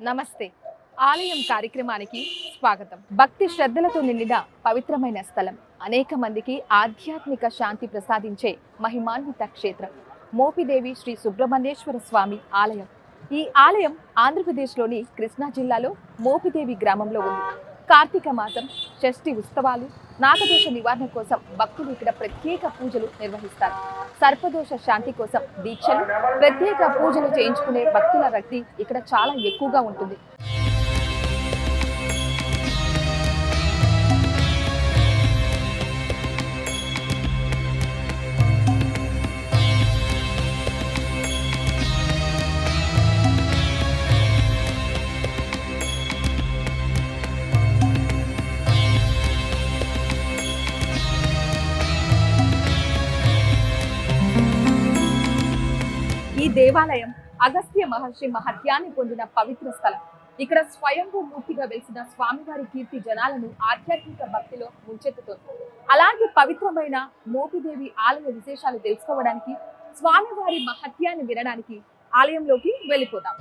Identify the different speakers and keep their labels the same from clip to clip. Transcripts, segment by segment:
Speaker 1: నమస్తే. ఆలయం కార్యక్రమానికి స్వాగతం. భక్తి శ్రద్ధలతో నిండిన పవిత్రమైన స్థలం, అనేక మందికి ఆధ్యాత్మిక శాంతి ప్రసాదించే మహిమాన్విత క్షేత్రం మోపిదేవి శ్రీ సుబ్రహ్మణ్యేశ్వర స్వామి ఆలయం. ఈ ఆలయం ఆంధ్రప్రదేశ్లోని కృష్ణా జిల్లాలో మోపిదేవి గ్రామంలో ఉంది. కార్తీక మాసం, షష్ఠి ఉత్సవాలు, నాగదోష నివారణ కోసం భక్తులు ఇక్కడ ప్రత్యేక పూజలు నిర్వహిస్తారు. సర్పదోష శాంతి కోసం దీక్షలు, ప్రత్యేక పూజలు చేయించుకునే భక్తుల రద్దీ ఇక్కడ చాలా ఎక్కువగా ఉంటుంది. ఈ దేవాలయం అగస్త్య మహర్షి మహత్యాన్ని పొందిన పవిత్ర స్థలం. ఇక్కడ స్వయంభూ మూర్తిగా వెలిసిన స్వామివారి కీర్తి జనాలను ఆధ్యాత్మిక భక్తిలో ముంచెత్తుతోంది. అలాంటి పవిత్రమైన మోపిదేవి ఆలయ విశేషాలు తెలుసుకోవడానికి, స్వామివారి మహత్యాన్ని వినడానికి ఆలయంలోకి వెళ్ళిపోతాం.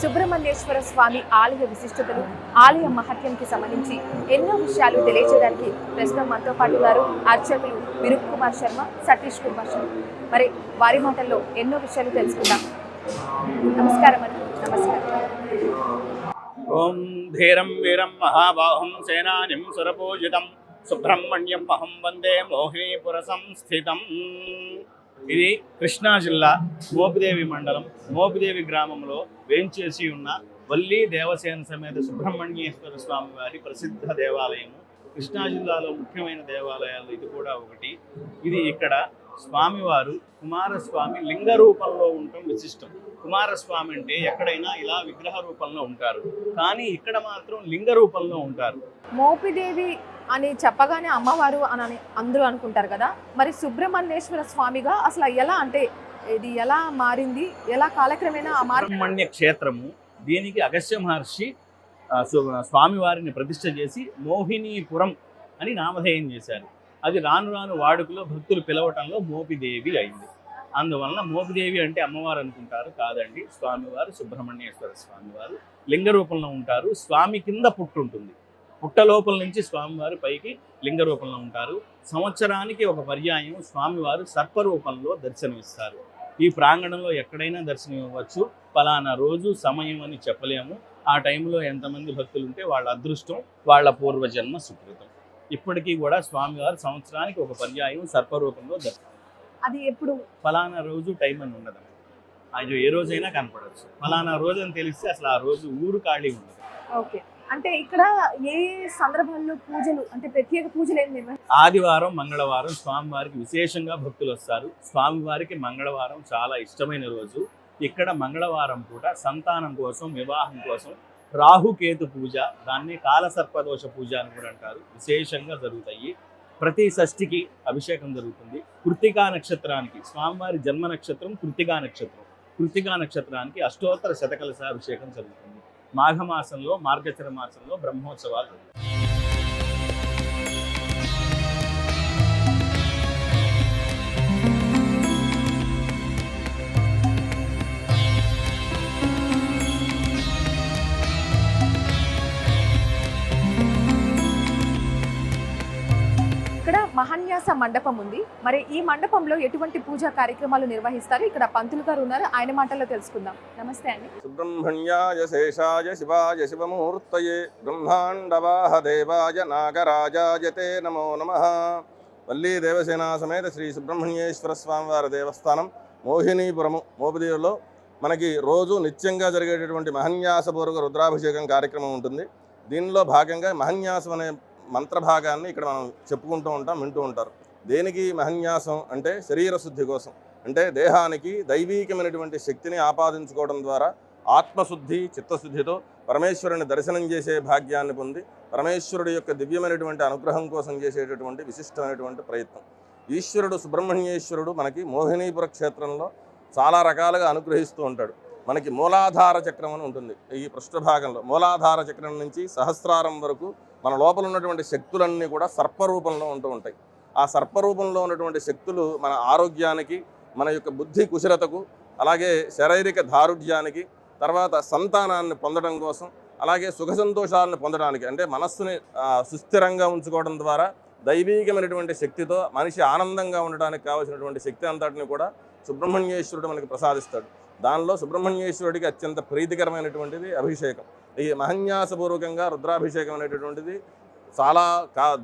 Speaker 1: సుబ్రహ్మణ్యేశ్వర స్వామి ఆలయ విశిష్టతలు, ఆలయ మహత్యానికి సంబంధించి ఎన్నో విషయాలు తెలియజేయడానికి ప్రస్తుతం మనతో పాటు ఉన్నారు అర్చకులు విరూప్ కుమార్ శర్మ, సతీష్ కుమార్ శర్మ. మరి వారి మాటల్లో ఎన్నో విషయాలు తెలుసుకుందాం. నమస్కారం అండి. నమస్కారం.
Speaker 2: ఓం ధీరం వీరం మహాబాహుం సేనానిం సురపూజితం సుబ్రహ్మణ్యం అహం వందే మోహినీపుర సంస్థితం. ఇది కృష్ణా జిల్లా మోపిదేవి మండలం మోపిదేవి గ్రామంలో వేంచేసి ఉన్న వల్లి దేవసేన సమేత సుబ్రహ్మణ్యేశ్వర స్వామి వారి ప్రసిద్ధ దేవాలయము. కృష్ణా జిల్లాలో ముఖ్యమైన దేవాలయాలు ఇది కూడా ఒకటి. ఇది ఇక్కడ స్వామివారు కుమారస్వామి లింగ రూపంలో ఉండటం విశిష్టం. కుమారస్వామి అంటే ఎక్కడైనా ఇలా విగ్రహ రూపంలో ఉంటారు, కానీ ఇక్కడ మాత్రం లింగ రూపంలో ఉంటారు.
Speaker 1: మోపిదేవి అని చెప్పగానే అమ్మవారు అని అందరూ అనుకుంటారు కదా, మరి సుబ్రహ్మణ్యేశ్వర స్వామిగా అసలు ఎలా, అంటే ఇది ఎలా మారింది, ఎలా కాలక్రమేణా
Speaker 2: సుబ్రహ్మణ్య క్షేత్రము, దీనికి అగస్త్య మహర్షి స్వామివారిని ప్రతిష్ఠ చేసి మోహినీపురం అని నామధేయం చేశారు. అది రాను రాను వాడుకలో భక్తులు పిలవటంలో మోపిదేవి అయింది. అందువలన మోపిదేవి అంటే అమ్మవారు అనుకుంటారు, కాదండి. స్వామివారు సుబ్రహ్మణ్యేశ్వర స్వామివారు లింగ రూపంలో ఉంటారు. స్వామి కింద పుట్టు ఉంటుంది, పుట్ట లోపల నుంచి స్వామివారు పైకి లింగ రూపంలో ఉంటారు. సంవత్సరానికి ఒక పర్యాయం స్వామివారు సర్పరూపంలో దర్శనమిస్తారు. ఈ ప్రాంగణంలో ఎక్కడైనా దర్శనం ఇవ్వచ్చు. ఫలానా రోజు సమయం అని చెప్పలేము. ఆ టైంలో ఎంతమంది భక్తులు ఉంటే వాళ్ళ అదృష్టం, వాళ్ళ పూర్వజన్మ సుకృతం. ఇప్పటికీ కూడా స్వామివారు సంవత్సరానికి ఒక పర్యాయం సర్పరూపంలో దర్శనం.
Speaker 1: అది ఎప్పుడు
Speaker 2: ఫలానా రోజు టైం అని ఉండదు, అది ఏ రోజైనా కనపడవచ్చు. ఫలానా రోజు అని తెలిస్తే అసలు ఆ రోజు ఊరు ఖాళీ ఉండదు.
Speaker 1: ఓకే, అంటే ఇక్కడ ఏ సందర్భాల్లో పూజలు, అంటే ప్రత్యేక పూజలు ఏమి నిర్వహిస్తారు?
Speaker 2: ఆదివారం, మంగళవారం స్వామివారికి విశేషంగా భక్తులు వస్తారు. స్వామివారికి మంగళవారం చాలా ఇష్టమైన రోజు. ఇక్కడ మంగళవారం పూట సంతానం కోసం, వివాహం కోసం రాహుకేతు పూజ, దాన్ని కాలసర్పదోష పూజ అని కూడా అంటారు, విశేషంగా జరుగుతాయి. ప్రతి షష్ఠికి అభిషేకం జరుగుతుంది. కృత్తికా నక్షత్రానికి, స్వామివారి జన్మ నక్షత్రం కృత్తికా నక్షత్రం, కృత్తికా నక్షత్రానికి అష్టోత్తర శతకలశ అభిషేకం జరుగుతుంది. మాఘమాసంలో, మార్గశిర మాసంలో బ్రహ్మోత్సవాలు.
Speaker 1: ఇక్కడ మహాన్యాస మండపం ఉంది. మరి ఈ మండపంలో ఎటువంటి పూజా కార్యక్రమాలు నిర్వహిస్తారు? ఇక్కడ పంతులు గారు ఉన్నారు, ఆయన మాటల్లో తెలుసుకుందాం. నమస్తే అండి.
Speaker 3: సుబ్రహ్మణ్యాయ శేషాయ శివాయ శివమూర్తయే బ్రహ్మాండవాహ దేవాయ నాగరాజాయ తే నమో నమః. వల్లీ దేవసేన సమేత శ్రీ సుబ్రహ్మణ్యేశ్వర స్వామివారి దేవస్థానం మోహినీపురము మోపిదేవిలో మనకి రోజు నిత్యంగా జరిగేటటువంటి మహన్యాసపూర్వక రుద్రాభిషేకం కార్యక్రమం ఉంటుంది. దీనిలో భాగంగా మహన్యాసం అనే మంత్రభాగాన్ని ఇక్కడ మనం చెప్పుకుంటూ ఉంటాం, వింటూ ఉంటారు. దేనికి మహన్యాసం అంటే శరీర శుద్ధి కోసం, అంటే దేహానికి దైవీకమైనటువంటి శక్తిని ఆపాదించుకోవడం ద్వారా ఆత్మశుద్ధి, చిత్తశుద్ధితో పరమేశ్వరుని దర్శనం చేసే భాగ్యాన్ని పొంది పరమేశ్వరుడి యొక్క దివ్యమైనటువంటి అనుగ్రహం కోసం చేసేటటువంటి విశిష్టమైనటువంటి ప్రయత్నం. ఈశ్వరుడు సుబ్రహ్మణ్యేశ్వరుడు మనకి మోహినీపుర క్షేత్రంలో చాలా రకాలుగా అనుగ్రహిస్తూ ఉంటాడు. మనకి మూలాధార చక్రం అని ఉంటుంది. ఈ పృష్ఠభాగంలో మూలాధార చక్రం నుంచి సహస్రారం వరకు మన లోపల ఉన్నటువంటి శక్తులన్నీ కూడా సర్పరూపంలో ఉంటూ ఉంటాయి. ఆ సర్పరూపంలో ఉన్నటువంటి శక్తులు మన ఆరోగ్యానికి, మన యొక్క బుద్ధి కుశలతకు, అలాగే శారీరక దారుఢ్యానికి, తర్వాత సంతానాన్ని పొందడం కోసం, అలాగే సుఖ సంతోషాలను పొందడానికి, అంటే మనస్సుని సుస్థిరంగా ఉంచుకోవడం ద్వారా దైవీకమైనటువంటి శక్తితో మనిషి ఆనందంగా ఉండడానికి కావాల్సినటువంటి శక్తి అంతటిని కూడా సుబ్రహ్మణ్యేశ్వరుడు మనకి ప్రసాదిస్తాడు. దానిలో సుబ్రహ్మణ్యేశ్వరుడికి అత్యంత ప్రీతికరమైనటువంటిది అభిషేకం. ఈ మహన్యాసపూర్వకంగా రుద్రాభిషేకం అనేటటువంటిది చాలా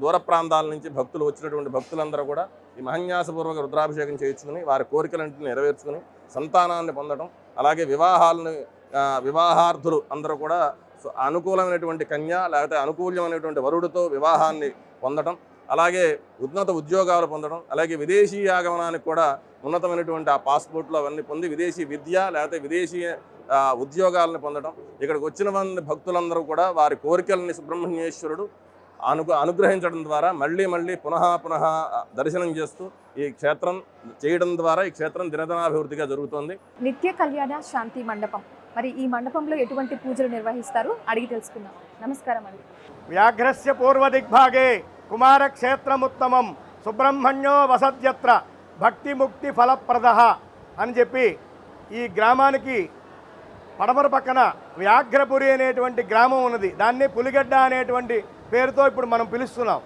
Speaker 3: దూర ప్రాంతాల నుంచి భక్తులు వచ్చినటువంటి భక్తులందరూ కూడా ఈ మహన్యాసపూర్వక రుద్రాభిషేకం చేయించుకుని వారి కోరికలన్నింటినీ నెరవేర్చుకుని సంతానాన్ని పొందడం, అలాగే వివాహార్థులు అందరూ కూడా అనుకూలమైనటువంటి కన్య లేకపోతే అనుకూలమైనటువంటి వరుడితో వివాహాన్ని పొందడం, అలాగే ఉన్నత ఉద్యోగాలు పొందడం, అలాగే విదేశీ ఆగమనానికి కూడా ఉన్నతమైనటువంటి ఆ పాస్పోర్ట్లు అవన్నీ పొంది విదేశీ విద్య లేకపోతే విదేశీ ఉద్యోగాలను పొందడం. ఇక్కడికి వచ్చిన భక్తులందరూ కూడా వారి కోరికలని సుబ్రహ్మణ్యేశ్వరుడు అనుగ్రహించడం ద్వారా మళ్ళీ పునః దర్శనం చేస్తూ ఈ క్షేత్రం చేయడం ద్వారా ఈ క్షేత్రం దినదినాభివృద్ధిగా జరుగుతోంది.
Speaker 1: నిత్య కళ్యాణ శాంతి మండపం, మరి ఈ మండపంలో ఎటువంటి పూజలు నిర్వహిస్తారు అడిగి తెలుసుకుందాం. నమస్కారం అండి.
Speaker 4: వ్యాఘ్రస్య పూర్వదిగ్భాగే కుమారక్షేత్రముత్తమం సుబ్రహ్మణ్యో వసత్యత్ర భక్తి ముక్తి ఫలప్రద అని చెప్పి ఈ గ్రామానికి పడమర పక్కన వ్యాఘ్రపురి అనేటువంటి గ్రామం ఉన్నది. దాన్ని పులిగడ్డ అనేటువంటి పేరుతో ఇప్పుడు మనం పిలుస్తున్నాం.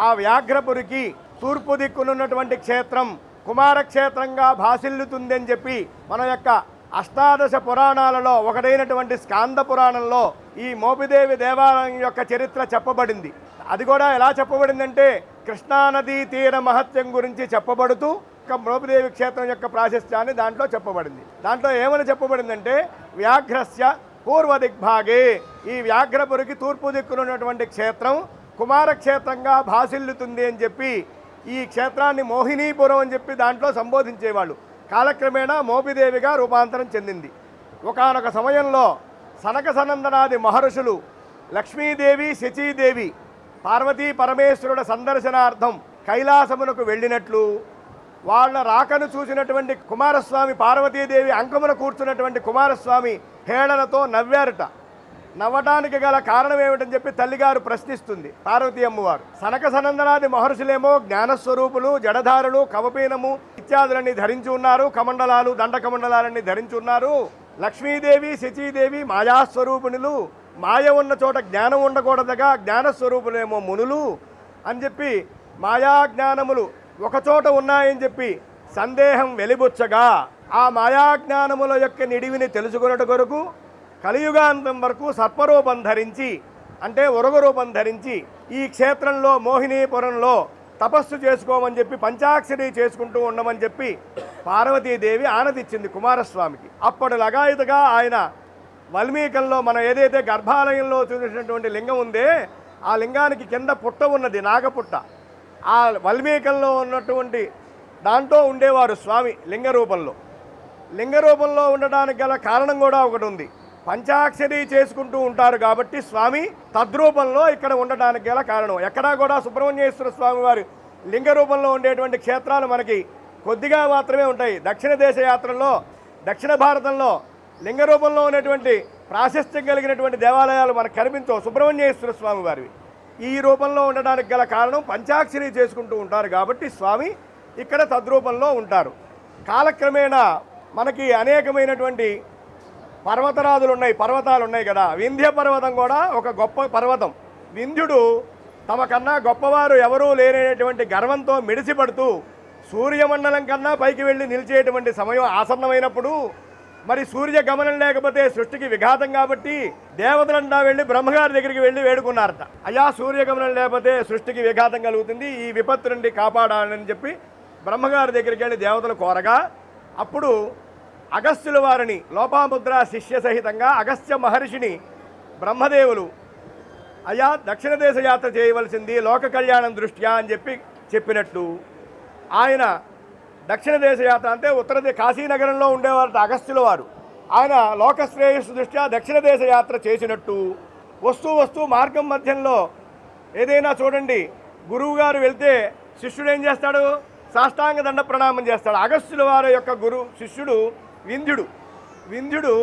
Speaker 4: ఆ వ్యాఘ్రపురికి తూర్పు దిక్కునున్నటువంటి క్షేత్రం కుమారక్షేత్రంగా భాసిల్లుతుందని చెప్పి మన యొక్క అష్టాదశ పురాణాలలో ఒకటైనటువంటి స్కాంద పురాణంలో ఈ మోపిదేవి దేవాలయం యొక్క చరిత్ర చెప్పబడింది. అది కూడా ఎలా చెప్పబడిందంటే కృష్ణానదీ తీర మహత్యం గురించి చెప్పబడుతూ మోపిదేవి క్షేత్రం యొక్క ప్రాశస్త్యాన్ని దాంట్లో చెప్పబడింది. దాంట్లో ఏమని చెప్పబడిందంటే వ్యాఘ్రస్య పూర్వదిగ్భాగే, ఈ వ్యాఘ్రపురికి తూర్పు దిక్కునున్నటువంటి క్షేత్రం కుమారక్షేత్రంగా భాసిల్లుతుంది అని చెప్పి ఈ క్షేత్రాన్ని మోహినీపురం అని చెప్పి దాంట్లో సంబోధించేవాళ్ళు. కాలక్రమేణా మోపిదేవిగా రూపాంతరం చెందింది. ఒకానొక సమయంలో సనక సనందనాది మహర్షులు లక్ష్మీదేవి శచీదేవి పార్వతీ పరమేశ్వరుల సందర్శనార్థం కైలాసమునకు వెళ్ళినట్లు, వాళ్ళ రాకను చూసినటువంటి కుమారస్వామి పార్వతీదేవి అంకమున కూర్చున్నటువంటి కుమారస్వామి హేళనతో నవ్వారట. నవ్వటానికి గల కారణం ఏమిటని చెప్పి తల్లిగారు ప్రశ్నిస్తుంది పార్వతీ అమ్మవారు. సనక సనందనాది మహర్షులేమో జ్ఞానస్వరూపులు, జడధారులు, కవపీనము ఇత్యాదులన్నీ ధరించి ఉన్నారు, కమండలాలు దండకమండలాలన్నీ ధరించి ఉన్నారు. లక్ష్మీదేవి శచీదేవి మాయాస్వరూపిణులు, మాయ ఉన్న చోట జ్ఞానం ఉండకూడదుగా జ్ఞానస్వరూపులేమో మునులు అని చెప్పి మాయా జ్ఞానములు ఒకచోట ఉన్నాయని చెప్పి సందేహం వెలిబుచ్చగా ఆ మాయాజ్ఞానముల యొక్క నిడివిని తెలుసుకున్నట్టు కొరకు కలియుగాంతం వరకు సర్పరూపం ధరించి, అంటే ఉరగ రూపం ధరించి ఈ క్షేత్రంలో మోహినీపురంలో తపస్సు చేసుకోమని చెప్పి పంచాక్షరి చేసుకుంటూ ఉండమని చెప్పి పార్వతీదేవి ఆనతిచ్చింది కుమారస్వామికి. అప్పటి లగాయతగా ఆయన వల్మీకంలో మనం ఏదైతే గర్భాలయంలో చూసినటువంటి లింగం ఉందే ఆ లింగానికి కింద పుట్ట ఉన్నది, నాగపుట్ట. ఆ వల్మీకంలో ఉన్నటువంటి దాంట్లో ఉండేవారు స్వామి లింగ రూపంలో ఉండడానికి గల కారణం కూడా ఒకటి ఉంది. పంచాక్షరి చేసుకుంటూ ఉంటారు కాబట్టి స్వామి తద్రూపంలో ఇక్కడ ఉండడానికి గల కారణం. ఎక్కడా కూడా సుబ్రహ్మణ్యేశ్వర స్వామి వారి లింగ రూపంలో ఉండేటువంటి క్షేత్రాలు మనకి కొద్దిగా మాత్రమే ఉంటాయి. దక్షిణ దేశ యాత్రల్లో దక్షిణ భారతంలో లింగ రూపంలో ఉన్నటువంటి ప్రాశస్త్యం కలిగినటువంటి దేవాలయాలు మనకు కనిపించవు సుబ్రహ్మణ్యేశ్వర స్వామి వారివి. ఈ రూపంలో ఉండడానికి గల కారణం పంచాక్షరి చేసుకుంటూ ఉంటారు కాబట్టి స్వామి ఇక్కడ తద్రూపంలో ఉంటారు. కాలక్రమేణా మనకి అనేకమైనటువంటి పర్వతాలు ఉన్నాయి కదా. వింధ్య పర్వతం కూడా ఒక గొప్ప పర్వతం. వింధ్యుడు తమ కన్నా గొప్పవారు ఎవరూ లేనటువంటి గర్వంతో మిడిసిపడుతూ సూర్యమండలం కన్నా పైకి వెళ్ళి నిలిచేటువంటి సమయం ఆసన్నమైనప్పుడు మరి సూర్య గమనం లేకపోతే సృష్టికి విఘాతం కాబట్టి దేవతలంతా వెళ్ళి బ్రహ్మగారి దగ్గరికి వెళ్ళి వేడుకున్నారట. అయ్యా సూర్యగమనం లేకపోతే సృష్టికి విఘాతం కలుగుతుంది, ఈ విపత్తు నుండి కాపాడాలని చెప్పి బ్రహ్మగారి దగ్గరికి వెళ్ళి దేవతలు కోరగా అప్పుడు అగస్త్యుల వారిని లోపాముద్ర శిష్య సహితంగా అగస్త్య మహర్షిని బ్రహ్మదేవులు అయ్యా దక్షిణ దేశ యాత్ర చేయవలసింది లోక కళ్యాణం దృష్ట్యా అని చెప్పినట్టు ఆయన దక్షిణ దేశ యాత్ర అంటే కాశీనగరంలో ఉండేవారు అగస్త్యుల వారు. ఆయన లోకశ్రేయస్సు దృష్ట్యా దక్షిణ దేశ యాత్ర చేసినట్టు వస్తూ మార్గం మధ్యంలో ఏదైనా చూడండి గురువు గారు వెళ్తే శిష్యుడు ఏం చేస్తాడు, సాష్టాంగ దండ ప్రణామం చేస్తాడు. అగస్త్యుల వారి యొక్క శిష్యుడు వింధ్యుడు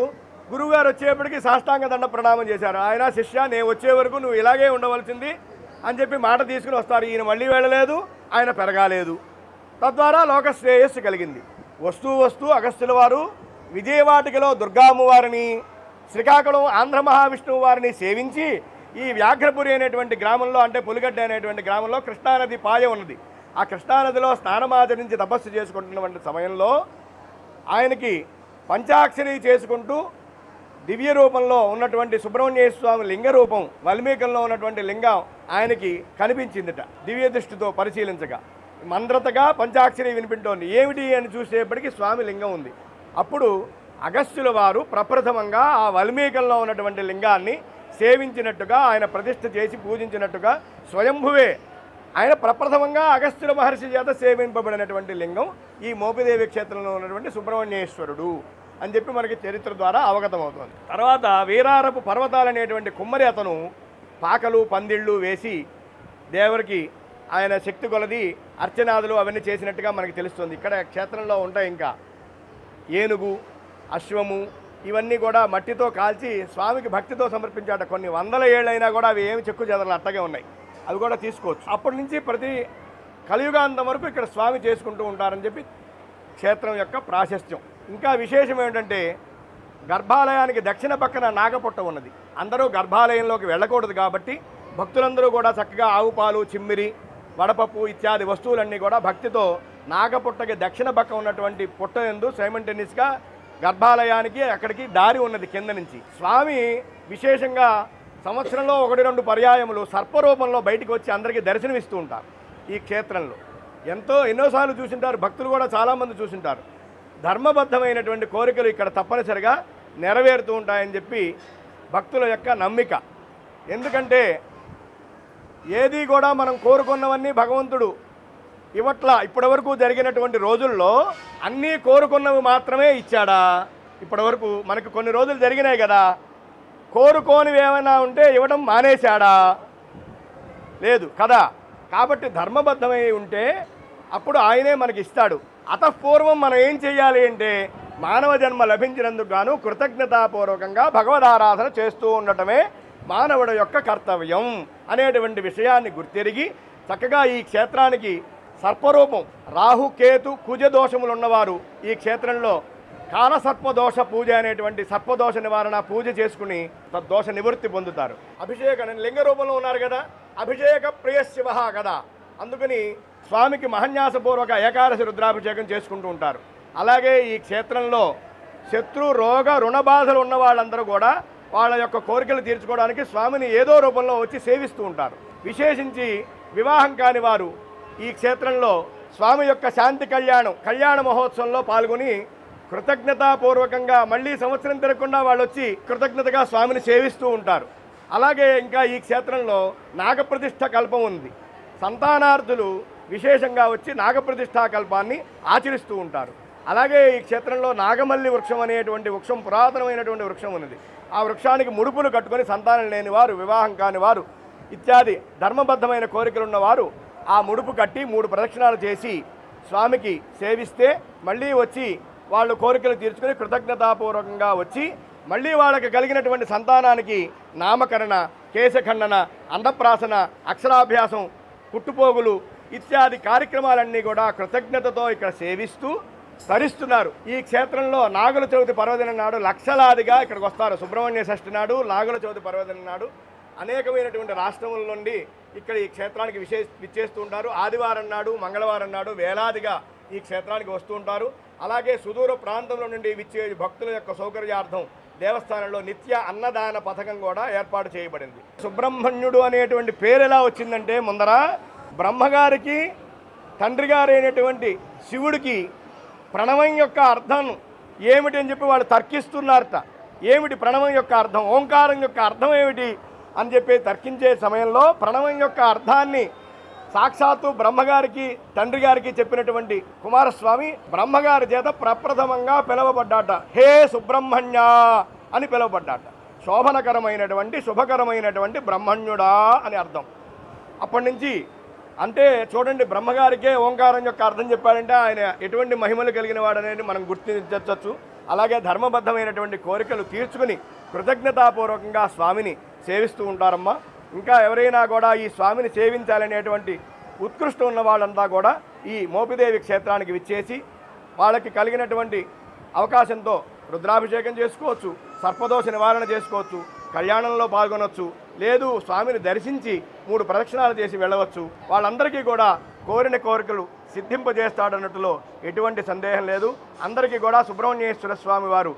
Speaker 4: గురువుగారు వచ్చేప్పటికి సాష్టాంగ దండ ప్రణామం చేశారు. ఆయన శిష్య నేను వచ్చే వరకు నువ్వు ఇలాగే ఉండవలసింది అని చెప్పి మాట తీసుకుని వస్తారు. ఈయన మళ్ళీ వెళ్ళలేదు, ఆయన పెరగాలేదు. తద్వారా లోక శ్రేయస్సు కలిగింది. వస్తూ అగస్త్యుల వారు విజయవాటికలో దుర్గామ్మవారిని, శ్రీకాకుళం ఆంధ్ర మహావిష్ణువు వారిని సేవించి ఈ వ్యాఘ్రపురి అనేటువంటి గ్రామంలో, అంటే పులిగడ్డ అనేటువంటి గ్రామంలో కృష్ణానది పాయ ఉన్నది. ఆ కృష్ణానదిలో స్నానమాచరించి తపస్సు చేసుకుంటున్నటువంటి సమయంలో ఆయనకి పంచాక్షరి చేసుకుంటూ దివ్య రూపంలో ఉన్నటువంటి సుబ్రహ్మణ్య స్వామి లింగ రూపం, వాల్మీకంలో ఉన్నటువంటి లింగం ఆయనకి కనిపించిందట. దివ్య దృష్టితో పరిశీలించగా మంద్రతగా పంచాక్షరి వినిపింటోంది. ఏమిటి అని చూసేప్పటికీ స్వామి లింగం ఉంది. అప్పుడు అగస్త్యుల వారు ప్రప్రథమంగా ఆ వాల్మీకంలో ఉన్నటువంటి లింగాన్ని సేవించినట్టుగా, ఆయన ప్రతిష్ఠ చేసి పూజించినట్టుగా స్వయంభువే ఆయన ప్రప్రథమంగా అగస్త్యుల మహర్షి చేత సేవింపబడినటువంటి లింగం ఈ మోపిదేవి క్షేత్రంలో ఉన్నటువంటి సుబ్రహ్మణ్యేశ్వరుడు అని చెప్పి మనకి చరిత్ర ద్వారా అవగతమవుతుంది. తర్వాత వీరారపు పర్వతాలు అనేటువంటి కుమ్మరి అతను పాకలు పందిళ్ళు వేసి దేవుడికి ఆయన శక్తి కొలది అర్చనాదులు అవన్నీ చేసినట్టుగా మనకి తెలుస్తుంది. ఇక్కడ క్షేత్రంలో ఉంటాయి ఇంకా ఏనుగు, అశ్వము ఇవన్నీ కూడా మట్టితో కాల్చి స్వామికి భక్తితో సమర్పించాట. కొన్ని వందల ఏళ్ళైనా కూడా అవి ఏమి చెక్కు చెదరలు అట్టగే ఉన్నాయి, అవి కూడా తీసుకోవచ్చు. అప్పటి నుంచి ప్రతి కలియుగాంతం వరకు ఇక్కడ స్వామి చేసుకుంటూ ఉంటారని చెప్పి క్షేత్రం యొక్క ప్రాశస్త్యం. ఇంకా విశేషం ఏమిటంటే గర్భాలయానికి దక్షిణ పక్కన నాగపుట్ట ఉన్నది. అందరూ గర్భాలయంలోకి వెళ్ళకూడదు కాబట్టి భక్తులందరూ కూడా చక్కగా ఆవు పాలు, చిమ్మిరి, వడపప్పు ఇత్యాది వస్తువులన్నీ కూడా భక్తితో నాగపుట్టకి దక్షిణ పక్క ఉన్నటువంటి పుట్ట యందు సైమంటేనియస్గా గర్భాలయానికి అక్కడికి దారి ఉన్నది కింద నుంచి. స్వామి విశేషంగా సంవత్సరంలో 1-2 పర్యాయములు సర్పరూపంలో బయటికి వచ్చి అందరికీ దర్శనమిస్తూ ఉంటారు. ఈ క్షేత్రంలో ఎన్నోసార్లు చూసింటారు, భక్తులు కూడా చాలామంది చూసింటారు. ధర్మబద్ధమైనటువంటి కోరికలు ఇక్కడ తప్పనిసరిగా నెరవేరుతూ ఉంటాయని చెప్పి భక్తుల యొక్క నమ్మిక. ఎందుకంటే ఏది కూడా మనం కోరుకున్నవన్నీ భగవంతుడు ఇవట్ల ఇప్పటివరకు జరిగినటువంటి రోజుల్లో అన్నీ కోరుకున్నవి మాత్రమే ఇచ్చాడా? ఇప్పటివరకు మనకు కొన్ని రోజులు జరిగినాయి కదా, కోరుకోనివి ఏమైనా ఉంటే ఇవ్వడం మానేశాడా? లేదు కదా. కాబట్టి ధర్మబద్ధమై ఉంటే అప్పుడు ఆయనే మనకి ఇస్తాడు. అతఃపూర్వం మనం ఏం చేయాలి అంటే మానవ జన్మ లభించినందుకు గాను కృతజ్ఞతాపూర్వకంగా భగవదారాధన చేస్తూ ఉండటమే మానవుడి యొక్క కర్తవ్యం అనేటువంటి విషయాన్ని గుర్తెరిగి చక్కగా ఈ క్షేత్రానికి సర్పరూపం రాహు, కేతు, కుజ దోషములు ఉన్నవారు ఈ క్షేత్రంలో కాలసర్పదోష పూజ అనేటువంటి సర్పదోష నివారణ పూజ చేసుకుని తద్దోష నివృత్తి పొందుతారు. అభిషేకం లింగ రూపంలో ఉన్నారు కదా, అభిషేక ప్రియ శివ కదా. అందుకని స్వామికి మహన్యాసపూర్వక ఏకాదశి రుద్రాభిషేకం చేసుకుంటూ ఉంటారు. అలాగే ఈ క్షేత్రంలో శత్రు, రోగ, రుణ బాధలు ఉన్న వాళ్ళందరూ కూడా వాళ్ళ యొక్క కోరికలు తీర్చుకోవడానికి స్వామిని ఏదో రూపంలో వచ్చి సేవిస్తూ ఉంటారు. విశేషించి వివాహం కాని వారు ఈ క్షేత్రంలో స్వామి యొక్క శాంతి కళ్యాణ మహోత్సవంలో పాల్గొని కృతజ్ఞతాపూర్వకంగా మళ్ళీ సంవత్సరం తిరగకుండా వాళ్ళు వచ్చి కృతజ్ఞతగా స్వామిని సేవిస్తూ ఉంటారు. అలాగే ఇంకా ఈ క్షేత్రంలో నాగప్రతిష్ఠ కల్పం ఉంది. సంతానార్థులు విశేషంగా వచ్చి నాగప్రతిష్ఠా కల్పాన్ని ఆచరిస్తూ ఉంటారు. అలాగే ఈ క్షేత్రంలో నాగమల్లి వృక్షం అనేటువంటి వృక్షం పురాతనమైనటువంటి వృక్షం ఉన్నది. ఆ వృక్షానికి ముడుపులు కట్టుకొని సంతానం లేని వారు, వివాహం కాని వారు ఇత్యాది ధర్మబద్ధమైన కోరికలున్నవారు ఆ ముడుపు కట్టి 3 ప్రదక్షిణాలు చేసి స్వామికి సేవిస్తే మళ్ళీ వచ్చి వాళ్ళు కోరికలు తీర్చుకొని కృతజ్ఞతాపూర్వకంగా వచ్చి మళ్ళీ వాళ్ళకి కలిగినటువంటి సంతానానికి నామకరణ, కేశఖండన, అన్నప్రాసన, అక్షరాభ్యాసం, పుట్టుపోగులు ఇత్యాది కార్యక్రమాలన్నీ కూడా కృతజ్ఞతతో ఇక్కడ సేవిస్తూ తరిస్తున్నారు. ఈ క్షేత్రంలో నాగుల చవితి పర్వదినం నాడు లక్షలాదిగా ఇక్కడికి వస్తారు. సుబ్రహ్మణ్య షష్ఠి నాడు, నాగుల చవితి పర్వదినం నాడు అనేకమైనటువంటి రాష్ట్రముల నుండి ఇక్కడ ఈ క్షేత్రానికి విచ్చేస్తూ ఉంటారు. ఆదివారం నాడు, మంగళవారం నాడు వేలాదిగా ఈ క్షేత్రానికి వస్తూ ఉంటారు. అలాగే సుదూర ప్రాంతంలో నుండి విచ్చే భక్తుల యొక్క సౌకర్యార్థం దేవస్థానంలో నిత్య అన్నదాన పథకం కూడా ఏర్పాటు చేయబడింది. సుబ్రహ్మణ్యుడు అనేటువంటి పేరు ఎలా వచ్చిందంటే ముందర బ్రహ్మగారికి తండ్రి గారైనటువంటి శివుడికి ప్రణవం యొక్క అర్థం ఏమిటి అని చెప్పి వాళ్ళు తర్కిస్తున్నారట. ఏమిటి ప్రణవం యొక్క అర్థం, ఓంకారం యొక్క అర్థం ఏమిటి అని చెప్పి తర్కించే సమయంలో ప్రణవం యొక్క అర్థాన్ని సాక్షాత్తు బ్రహ్మగారికి తండ్రి గారికి చెప్పినటువంటి కుమారస్వామి బ్రహ్మగారి చేత ప్రప్రథమంగా పిలువబడ్డాట. హే సుబ్రహ్మణ్య అని పిలువబడ్డాట. శోభనకరమైనటువంటి శుభకరమైనటువంటి బ్రహ్మణ్యుడా అని అర్థం. అప్పటి నుంచి అంటే చూడండి, బ్రహ్మగారికే ఓంకారం యొక్క అర్థం చెప్పాడంటే ఆయన ఎటువంటి మహిమలు కలిగిన వాడనేది మనం గుర్తించవచ్చు. అలాగే ధర్మబద్ధమైనటువంటి కోరికలు తీర్చుకుని కృతజ్ఞతాపూర్వకంగా స్వామిని సేవిస్తూ ఉంటారమ్మా. ఇంకా ఎవరైనా కూడా ఈ స్వామిని సేవించాలనేటువంటి ఉత్కృష్టం ఉన్న వాళ్ళంతా కూడా ఈ మోపిదేవి క్షేత్రానికి విచ్చేసి వాళ్ళకి కలిగినటువంటి అవకాశంతో రుద్రాభిషేకం చేసుకోవచ్చు, సర్పదోష నివారణ చేసుకోవచ్చు, కళ్యాణంలో పాల్గొనవచ్చు, లేదు స్వామిని దర్శించి 3 ప్రదక్షిణాలు చేసి వెళ్ళవచ్చు. వాళ్ళందరికీ కూడా కోరిన కోరికలు సిద్ధింపజేస్తాడన్నట్టులో ఎటువంటి సందేహం లేదు. అందరికీ కూడా సుబ్రహ్మణ్యేశ్వర స్వామి వారు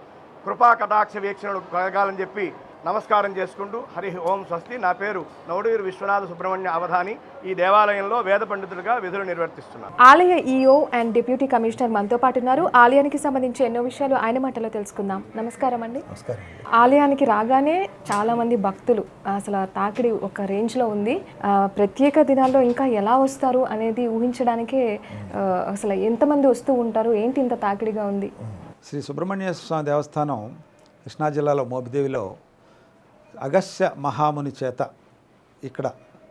Speaker 4: కృపా కటాక్ష వీక్షణలు కలగాలని చెప్పి నమస్కారం చేసుకుంటూ హరి ఓం స్వస్తి. నా పేరు నవడూరు విశ్వనాథ సుబ్రహ్మణ్య అవధాని. ఈ దేవాలయంలో వేద పండితులుగా విధులు నిర్వర్తిస్తున్నాను.
Speaker 1: ఆలయ ఈఓ అండ్ డిప్యూటీ కమిషనర్ మనతో పాటు ఉన్నారు. ఆలయానికి సంబంధించి ఎన్నో విషయాలు ఆయన మాటలో తెలుసుకుందాం. నమస్కారం అండి. ఆలయానికి రాగానే చాలా మంది భక్తులు అసలు తాకిడి ఒక రేంజ్లో ఉంది. ప్రత్యేక దినాల్లో ఇంకా ఎలా వస్తారు అనేది ఊహించడానికే అసలు ఎంతమంది వస్తూ ఉంటారు, ఏంటి ఇంత తాకిడిగా ఉంది?
Speaker 5: శ్రీ సుబ్రహ్మణ్య స్వామి దేవస్థానం కృష్ణా జిల్లాలో మోపిదేవిలో అగస్త్య మహాముని చేత ఇక్కడ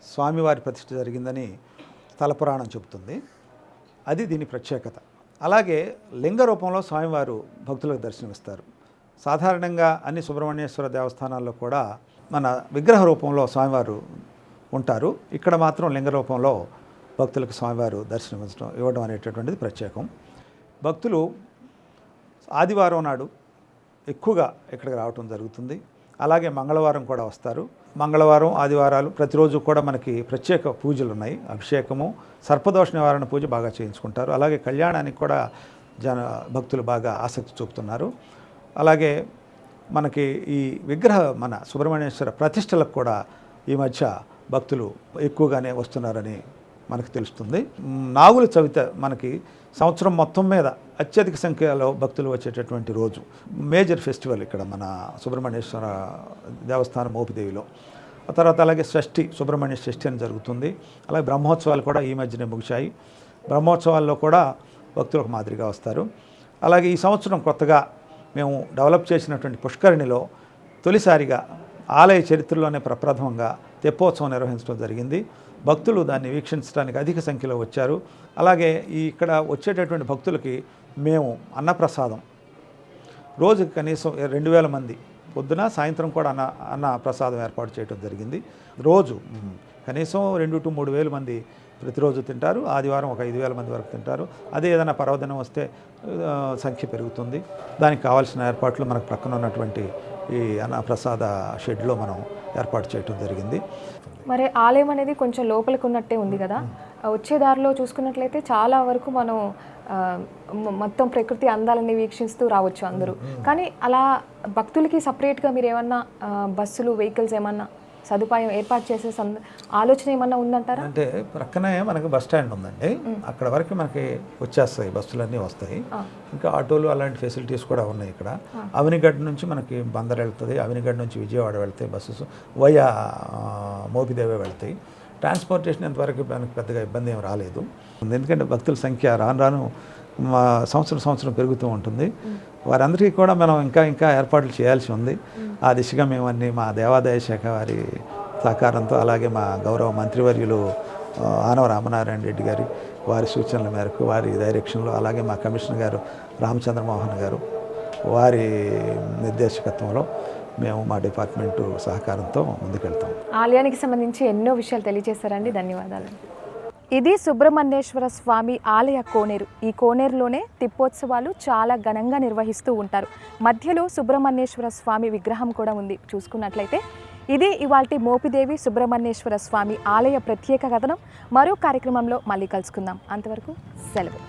Speaker 5: స్వామివారి ప్రతిష్ఠ జరిగిందని స్థల పురాణం చెబుతుంది. అది దీని ప్రత్యేకత. అలాగే లింగ రూపంలో స్వామివారు భక్తులకు దర్శనమిస్తారు. సాధారణంగా అన్ని సుబ్రహ్మణ్యేశ్వర దేవస్థానాల్లో కూడా మన విగ్రహ రూపంలో స్వామివారు ఉంటారు. ఇక్కడ మాత్రం లింగ రూపంలో భక్తులకు స్వామివారు ఇవ్వడం అనేటటువంటిది ప్రత్యేకం. భక్తులు ఆదివారం నాడు ఎక్కువగా ఇక్కడికి రావటం జరుగుతుంది. అలాగే మంగళవారం కూడా వస్తారు. మంగళవారం, ఆదివారాలు ప్రతిరోజు కూడా మనకి ప్రత్యేక పూజలు ఉన్నాయి. అభిషేకము, సర్పదోష నివారణ పూజ బాగా చేయించుకుంటారు. అలాగే కళ్యాణానికి కూడా భక్తులు బాగా ఆసక్తి చూపుతున్నారు. అలాగే మనకి ఈ మన సుబ్రహ్మణ్యేశ్వర ప్రతిష్టలకు కూడా ఈ మధ్య భక్తులు ఎక్కువగానే వస్తున్నారని మనకు తెలుస్తుంది. నాగుల చవితి మనకి సంవత్సరం మొత్తం మీద అత్యధిక సంఖ్యలో భక్తులు వచ్చేటటువంటి రోజు. మేజర్ ఫెస్టివల్ ఇక్కడ మన సుబ్రహ్మణ్యేశ్వర దేవస్థానం మోపిదేవిలో. ఆ తర్వాత అలాగే షష్ఠి, సుబ్రహ్మణ్య షష్ఠి అని జరుగుతుంది. అలాగే బ్రహ్మోత్సవాలు కూడా ఈ మధ్యనే ముగిశాయి. బ్రహ్మోత్సవాల్లో కూడా భక్తులు ఒక మాదిరిగా వస్తారు. అలాగే ఈ సంవత్సరం కొత్తగా మేము డెవలప్ చేసినటువంటి పుష్కరిణిలో తొలిసారిగా ఆలయ చరిత్రలోనే ప్రప్రథమంగా తెప్పోత్సవం నిర్వహించడం జరిగింది. భక్తులు దాన్ని వీక్షించడానికి అధిక సంఖ్యలో వచ్చారు. అలాగే ఇక్కడ వచ్చేటటువంటి భక్తులకి మేము అన్నప్రసాదం రోజుకి కనీసం 2000 మంది పొద్దున సాయంత్రం కూడా అన్న ప్రసాదం ఏర్పాటు చేయడం జరిగింది. రోజు కనీసం 2 to 3 వేల మంది ప్రతిరోజు తింటారు. ఆదివారం ఒక 5,000 మంది వరకు తింటారు. అదే ఏదైనా పర్వదినం వస్తే సంఖ్య పెరుగుతుంది. దానికి కావాల్సిన ఏర్పాట్లు మనకు ప్రక్కన ఉన్నటువంటి ఈ అన్నప్రసాద షెడ్లో మనం ఏర్పాటు చేయడం జరిగింది.
Speaker 1: మరి ఆలయం అనేది కొంచెం లోపలికి ఉన్నట్టే ఉంది కదా, వచ్చే దారిలో చూసుకున్నట్లయితే చాలా వరకు మనం మొత్తం ప్రకృతి అందాలని వీక్షిస్తూ రావచ్చు అందరూ. కానీ అలా భక్తులకి సపరేట్గా మీరు ఏమన్నా బస్సులు, వెహికల్స్ ఏమన్నా సదుపాయం ఏర్పాటు చేసే ఆలోచన ఏమన్నా ఉందంటారా?
Speaker 5: అంటే ప్రక్కనే మనకి బస్ స్టాండ్ ఉందండి. అక్కడ వరకు మనకి వచ్చేస్తాయి, బస్సులన్నీ వస్తాయి. ఇంకా ఆటోలు అలాంటి ఫెసిలిటీస్ కూడా ఉన్నాయి ఇక్కడ. అవినిగడ్డ నుంచి మనకి బందర్ వెళ్తుంది, అవినిగడ్డ నుంచి విజయవాడ వెళ్తాయి బస్సెస్, వయా మోపిదేవి వెళ్తాయి. ట్రాన్స్పోర్టేషన్ ఇంతవరకు మనకి పెద్దగా ఇబ్బంది ఏం రాలేదు. ఎందుకంటే భక్తుల సంఖ్య రాను సంవత్సరం పెరుగుతూ ఉంటుంది. వారందరికీ కూడా మనం ఇంకా ఏర్పాట్లు చేయాల్సి ఉంది. ఆ దిశగా మేము అన్ని మా దేవాదాయ శాఖ వారి సహకారంతో, అలాగే మా గౌరవ మంత్రివర్యులు ఆనవ రామనారాయణ రెడ్డి గారి వారి సూచనల మేరకు, వారి డైరెక్షన్లో, అలాగే మా కమిషనర్ గారు రామచంద్రమోహన్ గారు వారి నిర్దేశకత్వంలో మేము మా డిపార్ట్మెంటు సహకారంతో ముందుకెళ్తాం.
Speaker 1: ఆలయానికి సంబంధించి ఎన్నో విషయాలు తెలియజేశారండి, ధన్యవాదాలు. ఇది సుబ్రహ్మణ్యేశ్వర స్వామి ఆలయ కోనేరు. ఈ కోనేరులోనే తెప్పోత్సవాలు చాలా ఘనంగా నిర్వహిస్తూ ఉంటారు. మధ్యలో సుబ్రహ్మణ్యేశ్వర స్వామి విగ్రహం కూడా ఉంది. చూసుకున్నట్లయితే ఇది ఇవాల్టి మోపిదేవి సుబ్రహ్మణ్యేశ్వర స్వామి ఆలయ ప్రత్యేక కథనం. మరో కార్యక్రమంలో మళ్ళీ కలుసుకుందాం. అంతవరకు సెలవు.